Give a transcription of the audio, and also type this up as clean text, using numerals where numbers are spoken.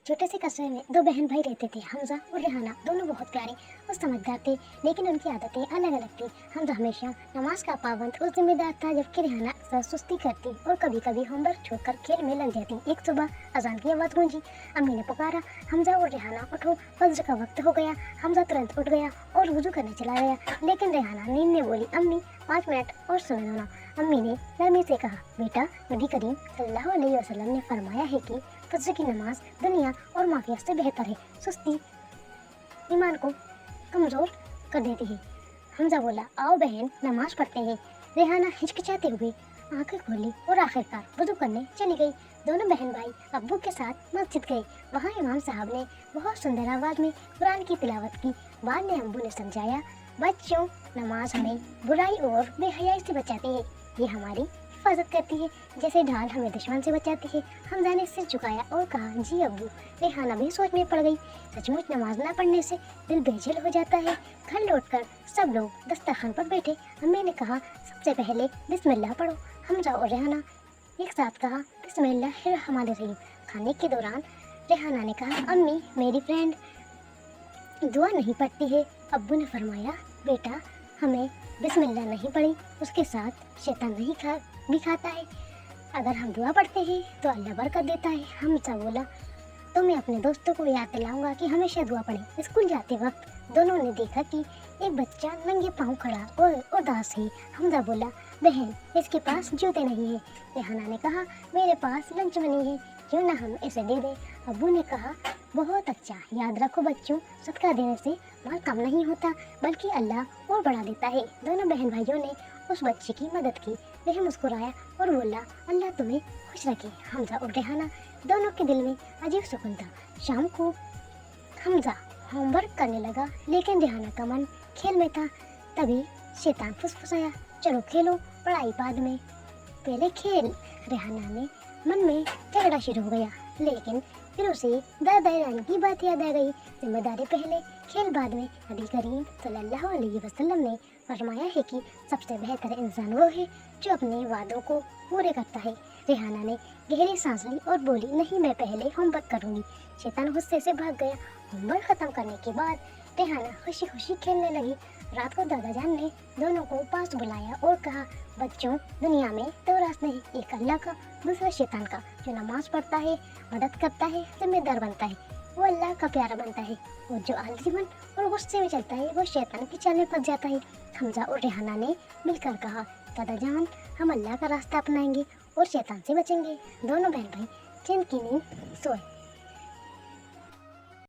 छोटे से कस्बे में दो बहन भाई रहते थे, हमजा और रेहाना। दोनों बहुत प्यारे और समझदार थे, लेकिन उनकी आदतें अलग अलग थी। हमजा हमेशा नमाज का पाबंद और जिम्मेदार था, जबकि रेहाना अक्सर सुस्ती करती और कभी कभी होमवर्क छोड़कर खेल में लग जाती। एक सुबह अजान की आवाज़ गूंजी। अम्मी ने पुकारा, हमजा और रेहाना उठो, फज्र का वक्त हो गया। हमजा तुरंत उठ गया और वुजू करने चला गया, लेकिन रेहाना नींद में बोली, अम्मी 5 मिनट और सुन लो ना। अम्मी ने नरमी से कहा, बेटा, नबी करीम सल्लल्लाहु अलैहि वसल्लम ने फरमाया है कि फज्र की नमाज दुनिया और माफिया से बेहतर है। सुस्ती ईमान को कमजोर कर देती है। हमजा बोला, आओ बहन, नमाज पढ़ते हैं। रेहाना हिचकिचाते हुए आंखें खोली और आखिरकार वुजू करने चली गई। दोनों बहन भाई अब्बू के साथ मस्जिद गए। वहाँ इमाम साहब ने बहुत सुंदर आवाज में कुरान की तिलावत की। बाद में अब्बू ने समझाया, बच्चों, नमाज हमें बुराई और बेहयाई से बचाती है। ये हमारी हिफाजत करती है, जैसे ढाल हमें दुश्मन से बचाती है। हमजा ने सिर झुकाया और कहा, जी अब्बू। रेहाना भी सोच में पड़ गई। सचमुच नमाज न पढ़ने से दिल बेचैन हो जाता है। घर लौटकर सब लोग दस्तरखान पर बैठे। अम्मी ने कहा, सबसे पहले बिस्मिल्लाह पढ़ो। हमजा और रेहाना एक साथ कहा, बिस्मिल्लाहिर्रहमानिर्रहीम। खाने के दौरान रेहाना ने कहा, अम्मी, मेरी फ्रेंड दुआ नहीं पढ़ती है। अब्बू ने फरमाया, बेटा, हमें बिस्मिल्लाह नहीं पढ़ी, उसके साथ शैतान नहीं भी खाता है। अगर हम दुआ पढ़ते हैं तो अल्लाह बरकत देता है। हमजा बोला, तो मैं अपने दोस्तों को याद दिलाऊंगा कि हमेशा दुआ पढ़ें। स्कूल जाते वक्त दोनों ने देखा कि एक बच्चा नंगे पाँव खड़ा और उदास है। हमजा बोला, बहन, इसके पास जूते नहीं है। रेहाना ने कहा, मेरे पास लंच मनी है, क्यों ना हम इसे दे दें। अब्बू ने कहा, बहुत अच्छा, याद रखो बच्चों, सदका देने से माल कम नहीं होता, बल्कि अल्लाह और बढ़ा देता है। दोनों बहन भाइयों ने उस बच्चे की मदद की। वह मुस्कुराया और बोला, अल्लाह तुम्हें खुश रखे। हमजा और रेहाना दोनों के दिल में अजीब सुकून था। शाम को हमजा होमवर्क करने लगा, लेकिन रेहाना का मन खेल में था। तभी शैतान फुसफुसाया, चलो खेलो, पढ़ाई बाद में, पहले खेल। रेहाना ने मन में झगड़ा शुरू हो गया, लेकिन फिर उसे दादा रानी की बात याद आ गई। जिम्मेदारी पहले, खेल बाद में। नबी करीम सल्लल्लाहु अलैहि वसल्लम ने फरमाया है कि सबसे बेहतर इंसान वो है जो अपने वादों को पूरे करता है। रेहाना ने गहरी सांस ली और बोली, नहीं, मैं पहले होमवर्क करूंगी। शैतान गुस्से से भाग गया। होमवर्क खत्म करने के बाद रेहाना खुशी खुशी खेलने लगी। रात को दादा जान ने दोनों को पास बुलाया और कहा, बच्चों, दुनिया में दो रास्ते हैं, एक अल्लाह का, दूसरा शैतान का। जो नमाज पढ़ता है, मदद करता है, जिम्मेदार बनता है, वो अल्लाह का प्यारा बनता है, और जो आलसी बन और गुस्से में चलता है, वो शैतान की चाल में फंस जाता है। हमजा और रेहाना ने मिलकर कहा, दादा जान, हम अल्लाह का रास्ता अपनाएंगे और शैतान से बचेंगे। दोनों बहन भाई चैन की नींद सोए।